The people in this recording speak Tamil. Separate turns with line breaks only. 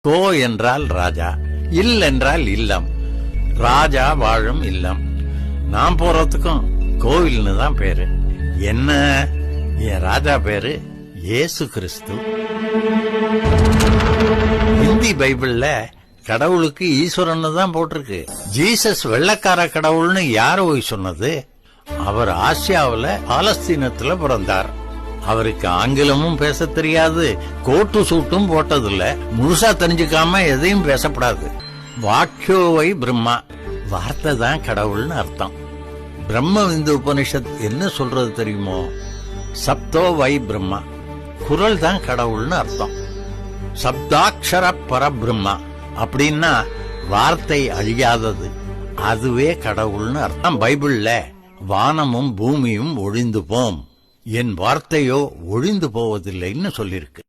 கோ என்றால் ராஜா, இல் என்றால் இல்லம். ராஜா வாழும் இல்லம். நான் போறதுக்கும் கோவில்னு தான் பேரு. என்ன, என் ராஜா பேரு இயேசு கிறிஸ்து. ஹிந்தி பைபிள்ல கடவுளுக்கு ஈஸ்வரன் தான் போட்டிருக்கு. ஜீசஸ் வெள்ளக்கார கடவுள்னு யார போய் சொன்னது? அவர் ஆசியாவுல பாலஸ்தீனத்துல பிறந்தார். அவருக்கு ஆங்கிலமும் பேச தெரியாது, கோட்டு சூட்டும் போட்டதில்ல. முழுசா தெரிஞ்சுக்காம எதையும் பேசப்படாது. வாக்கியோவை பிரம்மா, வார்த்தை தான் கடவுள்னு அர்த்தம். பிரம்ம விந்து உபனிஷத் என்ன சொல்றது தெரியுமோ? சப்தோ வை பிரம்மா, குரல் தான் கடவுள்னு அர்த்தம். சப்தாட்சர பரபிரம்மா அப்படின்னா வார்த்தை அழியாதது, அதுவே கடவுள்னு அர்த்தம். பைபிள்ல வானமும் பூமியும் ஒழிந்து போம், என் வார்த்தையோ ஒழிந்து போவதில்லைன்னு சொல்லிருக்கு.